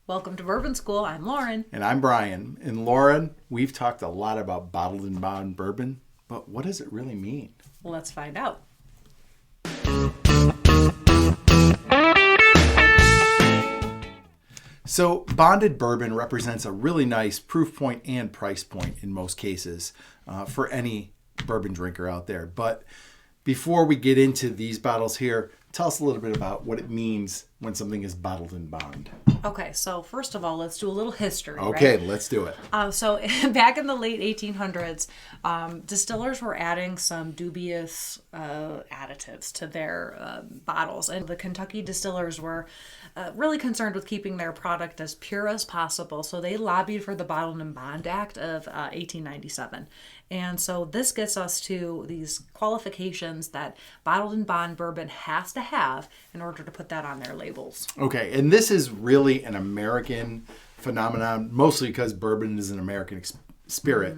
Welcome to Bourbon School. I'm Lauren. And I'm Brian. And Lauren, we've talked a lot about bottled and bond bourbon, but what does it really mean? Well, let's find out. So, bonded bourbon represents a really nice proof point and price point in most cases for any bourbon drinker out there. But before we get into these bottles here, tell us a little bit about what it means when something is bottled in bond. Okay, so first of all, let's do a little history. Okay, right? Let's do it. So back in the late 1800s, distillers were adding some dubious additives to their bottles. And the Kentucky distillers were really concerned with keeping their product as pure as possible. So they lobbied for the Bottled and Bond Act of 1897. And so this gets us to these qualifications that bottled and bond bourbon has to have in order to put that on their labels. Okay, and this is really an American phenomenon, mostly because bourbon is an American spirit,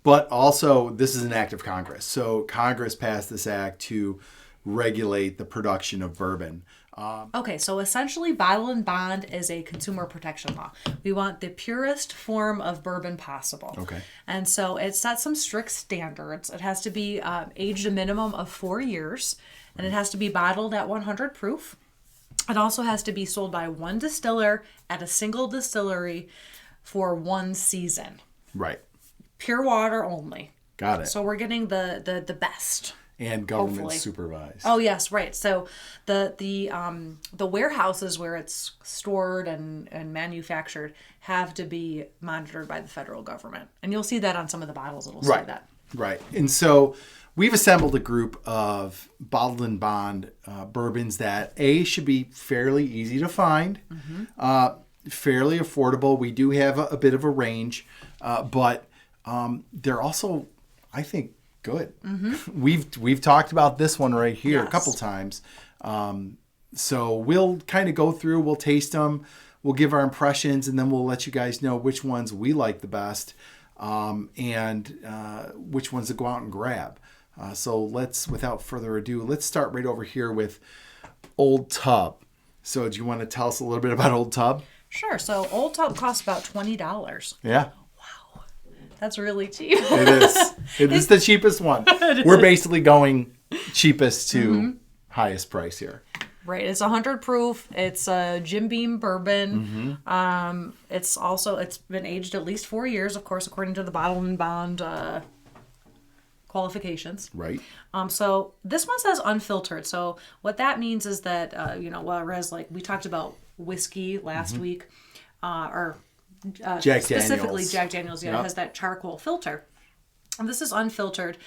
but also this is an act of Congress. So Congress passed this act to regulate the production of bourbon. Okay, so essentially bottle and bond is a consumer protection law. We want the purest form of bourbon possible. Okay. And so it sets some strict standards. It has to be aged a minimum of 4 years, and it has to be bottled at 100 proof. It also has to be sold by one distiller at a single distillery for 1 season. Right. Pure water only. Got it. So we're getting the best. And government hopefully. supervised. Oh yes, right. So the warehouses where it's stored and manufactured have to be monitored by the federal government, and you'll see that on some of the bottles. It'll say that. Right. And so we've assembled a group of bottled and bond bourbons that should be fairly easy to find, fairly affordable. We do have a bit of a range, but they're also, I think, good. We've talked about this one right here a couple times. So we'll kind of go through, we'll taste them, we'll give our impressions, and then we'll let you guys know which ones we like the best and which ones to go out and grab. So without further ado, let's start right over here with Old Tub. So do you want to tell us a little bit about Old Tub? Sure. So Old Tub costs about $20. Yeah. That's really cheap. It is. It is the cheapest one. We're basically going cheapest to highest price here. Right. It's 100 proof. It's a Jim Beam bourbon. It's been aged at least 4 years, of course, according to the Bottled and Bond qualifications. Right. So this one says unfiltered. So what that means is that whereas like we talked about whiskey last week, specifically Daniels. Jack Daniels, it has that charcoal filter. And this is unfiltered,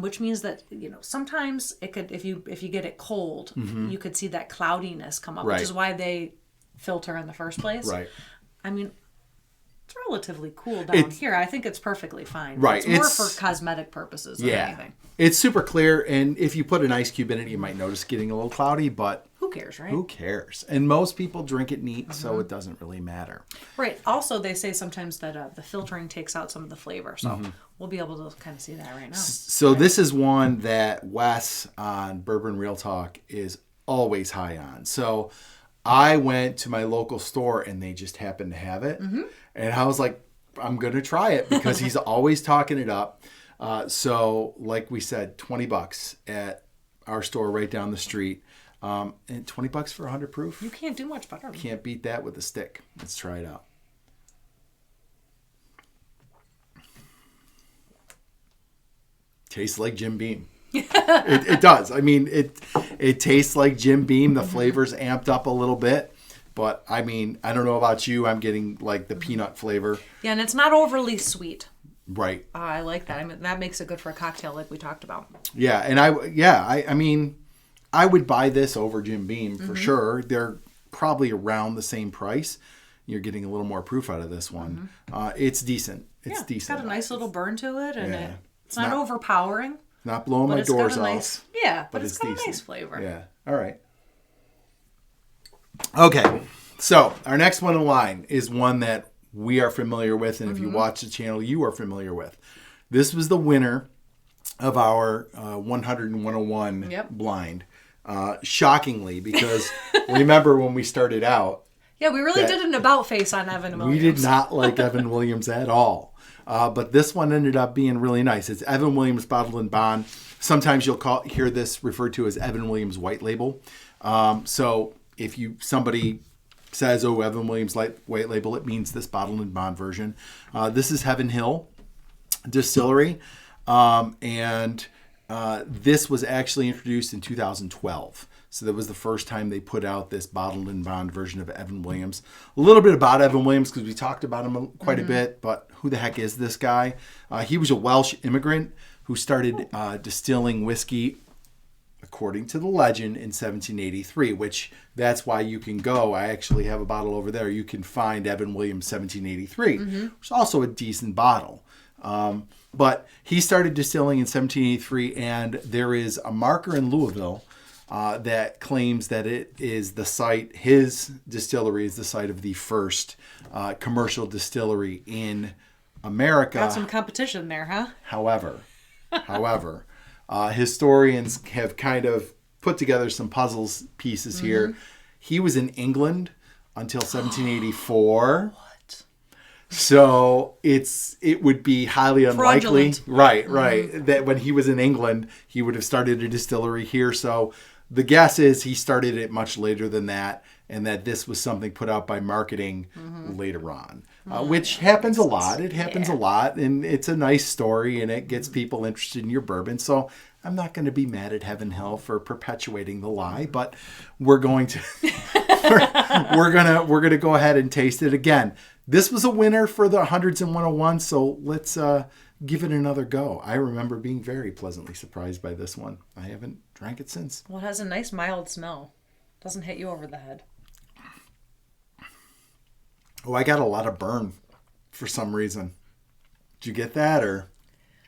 which means that sometimes it could, if you get it cold, you could see that cloudiness come up, which is why they filter in the first place. Right. I mean, it's relatively cool down here. I think it's perfectly fine. Right. It's more for cosmetic purposes than anything. It's super clear, and if you put an ice cube in it, you might notice it getting a little cloudy, but who cares, right? Who cares? And most people drink it neat, so it doesn't really matter. Right. Also, they say sometimes that the filtering takes out some of the flavor, so we'll be able to kind of see that right now. So this is one that Wes on Bourbon Real Talk is always high on. So I went to my local store, and they just happened to have it, and I was like, I'm going to try it because he's always talking it up. So like we said, $20 at our store right down the street. And $20 for 100 proof. You can't do much better. Can't beat that with a stick. Let's try it out. Tastes like Jim Beam. It does. I mean, it tastes like Jim Beam. The flavor's amped up a little bit. But, I mean, I don't know about you. I'm getting, like, the peanut flavor. Yeah, and it's not overly sweet. Right. I like that. I mean, that makes it good for a cocktail like we talked about. Yeah, and I mean, I would buy this over Jim Beam for sure. They're probably around the same price. You're getting a little more proof out of this one. It's decent. It's decent. It's got a nice little burn to it, and it's not overpowering. Not blowing my doors off. But it's got a nice flavor. Yeah. All right. Okay. So our next one in line is one that we are familiar with, and if you watch the channel, you are familiar with. This was the winner of our 100 and 101 blind. Shockingly, because remember when we started out, Yeah, we really did an about face on Evan Williams. We did not like Evan Williams at all. But this one ended up being really nice. It's Evan Williams Bottled and Bond. Sometimes you'll hear this referred to as Evan Williams White Label. So if somebody says, oh, Evan Williams White Label, it means this Bottled and Bond version. This is Heaven Hill Distillery. And this was actually introduced in 2012. So that was the first time they put out this Bottled and Bond version of Evan Williams. A little bit about Evan Williams because we talked about him quite a bit, but who the heck is this guy? He was a Welsh immigrant who started distilling whiskey, according to the legend, in 1783, which that's why you can go. I actually have a bottle over there. You can find Evan Williams 1783, which is also a decent bottle. But he started distilling in 1783, and there is a marker in Louisville that claims that it is the site, his distillery is the site of the first commercial distillery in America. Got some competition there, huh? However, historians have kind of put together some puzzle pieces here. He was in England until 1784. So it would be highly unlikely, right, that when he was in England, he would have started a distillery here. So the guess is he started it much later than that, and that this was something put out by marketing later on, which happens a lot. It happens a lot, and it's a nice story, and it gets people interested in your bourbon. So I'm not going to be mad at Heaven Hill for perpetuating the lie, but we're going to we're gonna go ahead and taste it again. This was a winner for the 100s and 101, so let's give it another go. I remember being very pleasantly surprised by this one. I haven't drank it since. Well, it has a nice mild smell. Doesn't hit you over the head. Oh, I got a lot of burn for some reason. Did you get that, or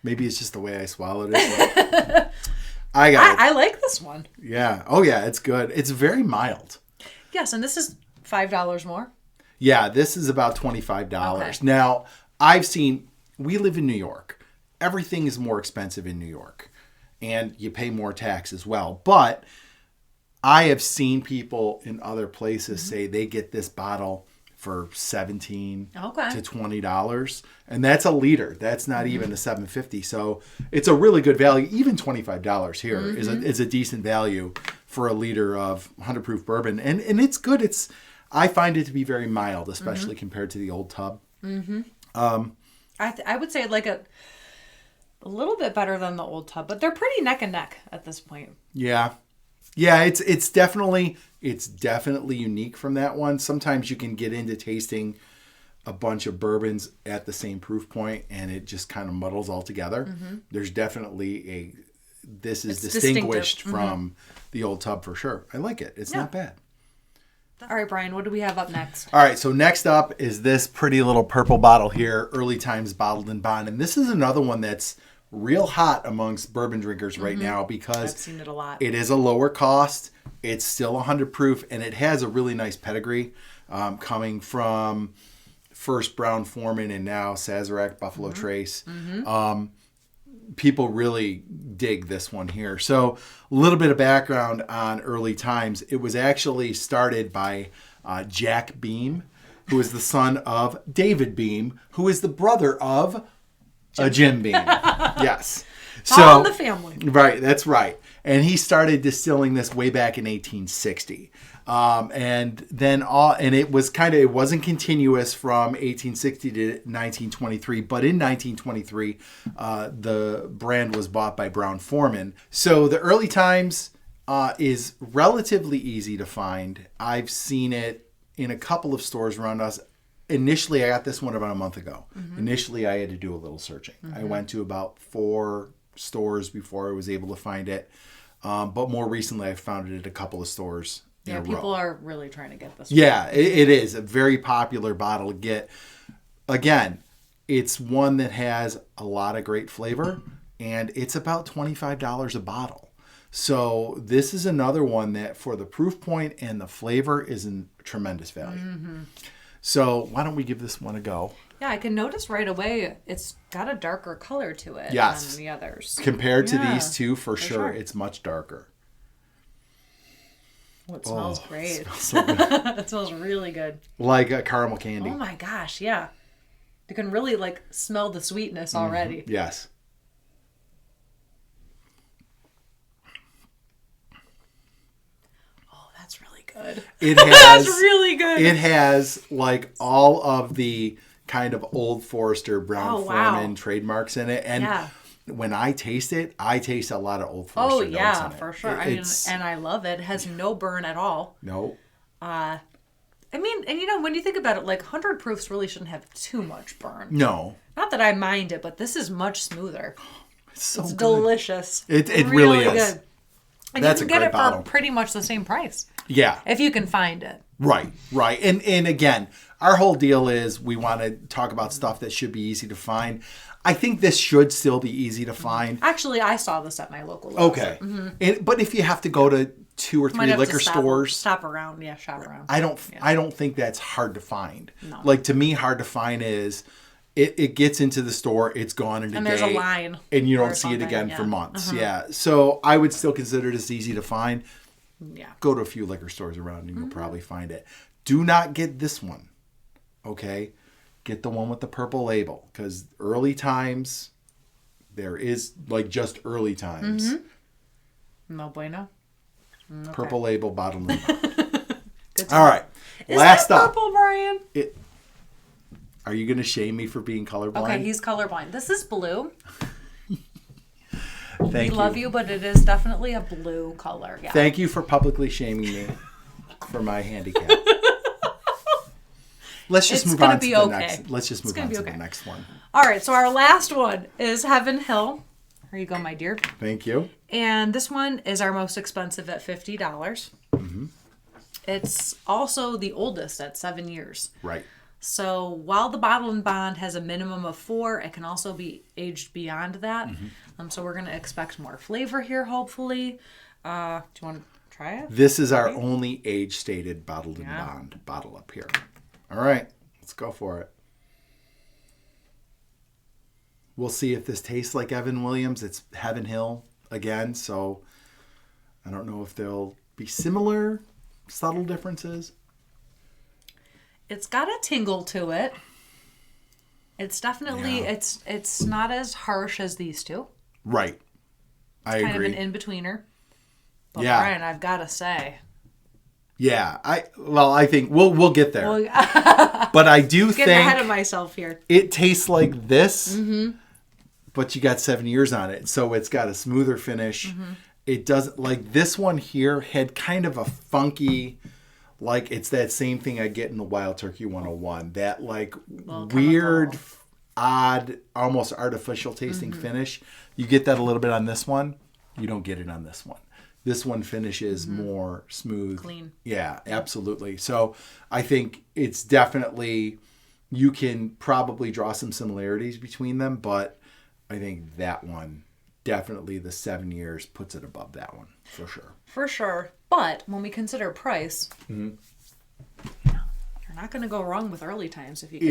maybe it's just the way I swallowed it? I like this one. Yeah. Oh, yeah, it's good. It's very mild. Yes, and this is $5 more. Yeah, this is about $25. Okay. Now, we live in New York. Everything is more expensive in New York, and you pay more tax as well. But I have seen people in other places say they get this bottle for $17 to $20, and that's a liter. That's not even a $7.50. So it's a really good value. Even $25 here is a decent value for a liter of 100 proof bourbon, and it's good. I find it to be very mild, especially compared to the Old Tub. I would say like a little bit better than the Old Tub, but they're pretty neck and neck at this point. Yeah. It's definitely unique from that one. Sometimes you can get into tasting a bunch of bourbons at the same proof point, and it just kind of muddles all together. There's definitely this is distinguished from the Old Tub for sure. I like it. It's not bad. All right, Brian, what do we have up next? All right, so next up is this pretty little purple bottle here, Early Times Bottled and Bond. And this is another one that's real hot amongst bourbon drinkers right now because I've seen it a lot. It is a lower cost. It's still 100 proof, and it has a really nice pedigree coming from first Brown Foreman and now Sazerac Buffalo Trace. People really dig this one here. So a little bit of background on Early Times. It was actually started by Jack Beam, who is the son of David Beam, who is the brother of Jim Beam. Yes. All in the family. Right, that's right. And he started distilling this way back in 1860. And it wasn't continuous from 1860 to 1923, but in 1923, the brand was bought by Brown Foreman. So the Early Times is relatively easy to find. I've seen it in a couple of stores around us. Initially, I got this one about a month ago. Initially, I had to do a little searching. I went to about 4 stores before I was able to find it. But more recently, I found it at a couple of stores. Yeah, people are really trying to get this one. Yeah, it is a very popular bottle to get. Again, it's one that has a lot of great flavor, and it's about $25 a bottle. So this is another one that for the proof point and the flavor is in tremendous value. So why don't we give this one a go? Yeah, I can notice right away it's got a darker color to it than the others. Compared to these two, for sure, it's much darker. Oh, it smells great. It smells so good. It smells really good. Like a caramel candy. Oh my gosh, yeah. You can really like smell the sweetness already. Yes. Oh, that's really good. It has, that's really good. It has like all of the kind of Old Forester Brown Forman trademarks in it. And when I taste it, I taste a lot of Old Forester notes in it. Oh yeah, for sure. And I love it. It has no burn at all. No. I mean, and you know, when you think about it, like 100 proofs really shouldn't have too much burn. No. Not that I mind it, but this is much smoother. It's so good. Delicious. It really is. Good. And That's you a can get great it bottle. for pretty much the same price. Yeah. If you can find it. Right. And again, our whole deal is we want to talk about stuff that should be easy to find. I think this should still be easy to find. Actually, I saw this at my local liquor. Okay. Mm-hmm. But if you have to go to 2 or 3 liquor stores, shop around. I don't think that's hard to find. No. Like, to me, hard to find is it gets into the store, it's gone in a day. And there's a line. And you don't see it again for months. Yeah. So I would still consider this easy to find. Yeah. Go to a few liquor stores around and you'll probably find it. Do not get this one. Okay? Get the one with the purple label. Because early times, there is like just early times. No bueno. Okay. Purple label bottled in. Good All right. Is Last that up. purple, Brian? Are you going to shame me for being colorblind? Okay, he's colorblind. This is blue. Thank you. Love you, but it is definitely a blue color. Yeah. Thank you for publicly shaming me for my handicap. Let's just move on to the next. Let's just move on to the next one. All right, so our last one is Heaven Hill. Here you go, my dear. Thank you. And this one is our most expensive at $50. Mm-hmm. It's also the oldest at 7 years. Right. So while the bottle and bond has a minimum of 4, it can also be aged beyond that. So we're going to expect more flavor here, hopefully. Do you want to try it? This is our only age-stated bottled and bond bottle up here. All right, let's go for it. We'll see if this tastes like Evan Williams. It's Heaven Hill again, so I don't know if they'll be similar, subtle differences. It's got a tingle to it. It's definitely, it's not as harsh as these two. Right. I agree. Kind of an in-betweener. But Brian, I've got to say. Yeah, I think we'll get there. But I do think getting ahead of myself here. It tastes like this, but you got 7 years on it, so it's got a smoother finish. It doesn't, like this one here had kind of a funky, like it's that same thing I get in the Wild Turkey 101, that like weird, odd, almost artificial tasting finish. You get that a little bit on this one. You don't get it on this one. This one finishes more smooth. Clean. Yeah, absolutely. So I think it's definitely, you can probably draw some similarities between them, but I think that one, definitely the 7 years puts it above that one, for sure. For sure. But when we consider price, you're not going to go wrong with early times if you can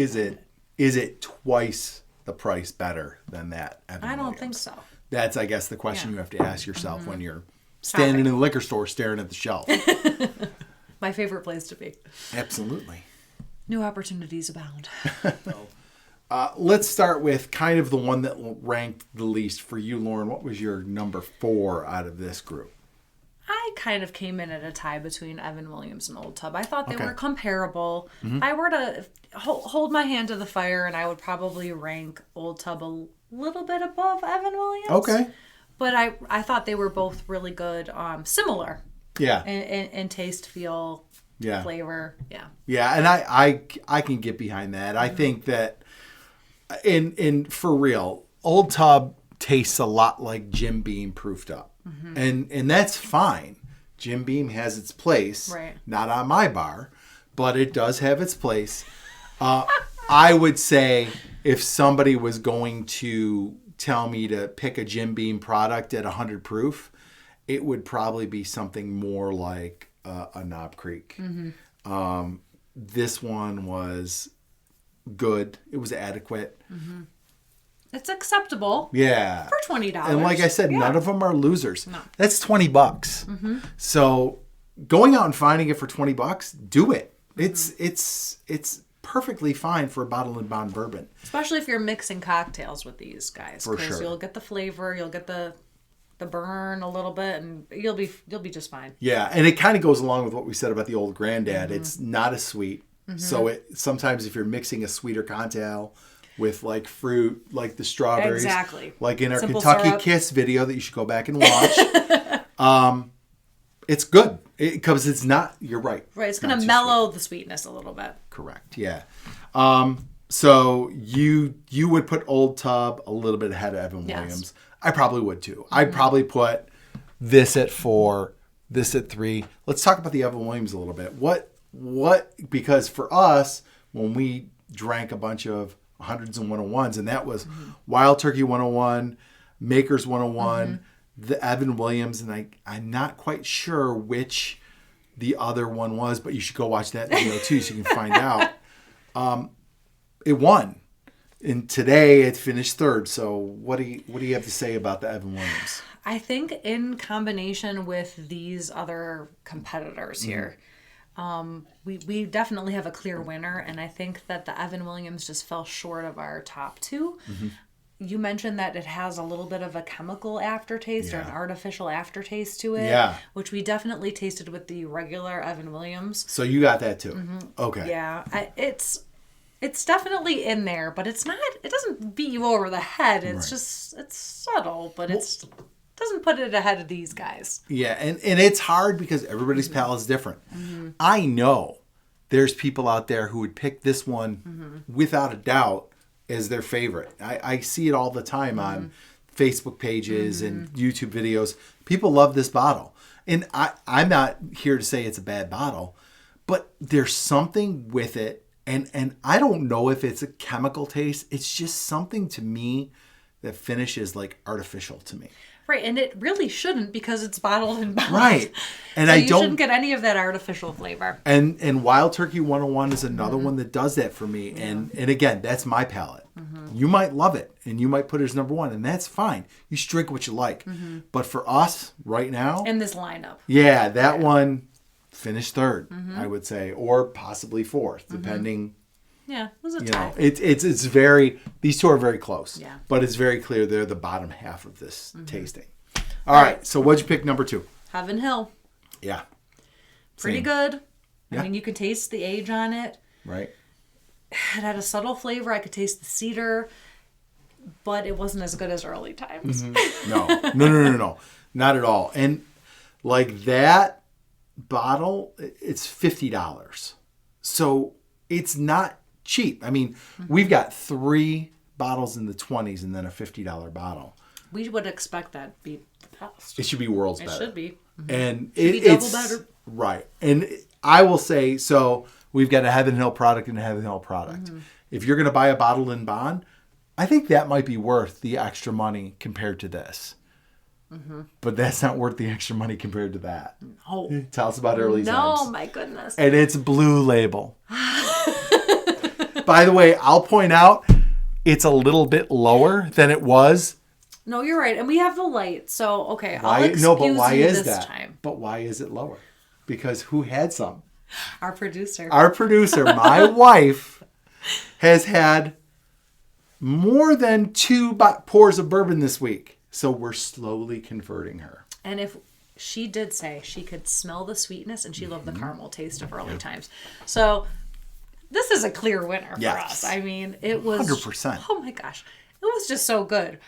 Is it twice the price better than that? Evan I don't Williams? think so. That's, I guess, the question you have to ask yourself when you're standing in the liquor store staring at the shelf. My favorite place to be. Absolutely. New opportunities abound. Let's start with kind of the one that ranked the least for you, Lauren. What was your number 4 out of this group? I kind of came in at a tie between Evan Williams and Old Tub. I thought they were comparable. If I were to hold my hand to the fire, and I would probably rank Old Tub a little bit above Evan Williams. Okay. But I thought they were both really good, similar. Yeah. In taste, feel, flavor. Yeah. Yeah, and I can get behind that. I think that in for real, Old Tub tastes a lot like Jim Beam proofed up. And that's fine. Jim Beam has its place. Right. Not on my bar, but it does have its place. I would say if somebody was going to tell me to pick a Jim Beam product at 100 proof, it would probably be something more like a Knob Creek. This one was good. It was adequate. It's acceptable. Yeah. For $20. And like I said, none of them are losers. No. That's $20. So going out and finding it for $20, do it. It's perfectly fine for a bottle and bond bourbon. Especially if you're mixing cocktails with these guys. For sure. You'll get the flavor, you'll get the burn a little bit, and you'll be just fine. Yeah, and it kind of goes along with what we said about the old granddad. It's not as sweet. So sometimes if you're mixing a sweeter cocktail with like fruit, like the strawberries, exactly, like in our Simple Kentucky syrup. Kiss video that you should go back and watch, it's good because it's not. You're right. Right, it's going to mellow the sweetness a little bit. Correct. Yeah. So you would put Old Tub a little bit ahead of Evan Williams. I probably would too. I'd probably put this at 4, this at 3. Let's talk about the Evan Williams a little bit. What? Because for us, when we drank a bunch of 100s and 101s, and that was Wild Turkey 101, Maker's 101, the Evan Williams, and I'm not quite sure which the other one was, but you should go watch that video too so you can find out. It won. And today it finished 3rd. So what do you have to say about the Evan Williams? I think in combination with these other competitors here, we definitely have a clear winner, and I think that the Evan Williams just fell short of our top 2. You mentioned that it has a little bit of a chemical aftertaste or an artificial aftertaste to it, which we definitely tasted with the regular Evan Williams. So you got that too. Okay. Yeah, it's definitely in there, but it doesn't beat you over the head. It's just, it's subtle, but it doesn't put it ahead of these guys. Yeah, and it's hard because everybody's palate is different. I know there's people out there who would pick this one without a doubt as their favorite. I see it all the time on Facebook pages and YouTube videos. People love this bottle. And I'm not here to say it's a bad bottle, but there's something with it. And I don't know if it's a chemical taste. It's just something to me that finishes like artificial to me. Right, and it really shouldn't because it's bottled and bound. Right. And so you shouldn't get any of that artificial flavor. And Wild Turkey 101 is another one that does that for me. And again, that's my palate. You might love it and you might put it as number 1, and that's fine. You should drink what you like. But for us right now, in this lineup. Yeah, that one finished 3rd, I would say, or possibly 4th, depending. Yeah, it was a tie. It's very, these two are very close. Yeah. But it's very clear they're the bottom half of this tasting. All right, so what'd you pick number 2? Heaven Hill. Yeah. Pretty Same. good. Yeah. I mean, you could taste the age on it. Right. It had a subtle flavor. I could taste the cedar, but it wasn't as good as early times. No. Not at all. And like that bottle, it's $50. So it's not cheap. I mean, we've got 3 bottles in the 20s and then a $50 bottle. We would expect that to be the best. It should be world's It better. should be. And it's double better. Right. And I will say, so we've got a Heaven Hill product and a Heaven Hill product. If you're going to buy a bottle in bond, I think that might be worth the extra money compared to this. But that's not worth the extra money compared to that. No. Tell us about early times. No, my goodness. And it's Blue Label. By the way, I'll point out it's a little bit lower than it was. No, you're right. And we have the light. So, okay, I'll excuse but why you is this that? time. But why is it lower? Because who had some? Our producer. Our producer, my wife, has had more than 2 pours of bourbon this week. So we're slowly converting her. And if she did say she could smell the sweetness and she loved the caramel taste of early times. So this is a clear winner for us. I mean, it was 100%. Oh my gosh. It was just so good.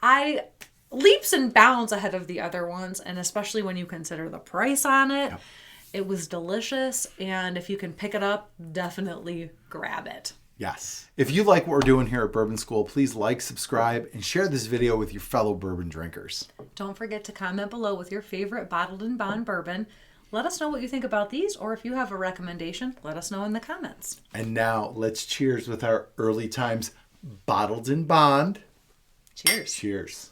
I leaps and bounds ahead of the other ones, and especially when you consider the price on it. Yep. It was delicious, and if you can pick it up, definitely grab it. Yes. If you like what we're doing here at Bourbon School, please like, subscribe, and share this video with your fellow bourbon drinkers. Don't forget to comment below with your favorite bottled and bond bourbon. Let us know what you think about these, or if you have a recommendation, let us know in the comments. And now let's cheers with our early times bottled and bond. Cheers. Cheers.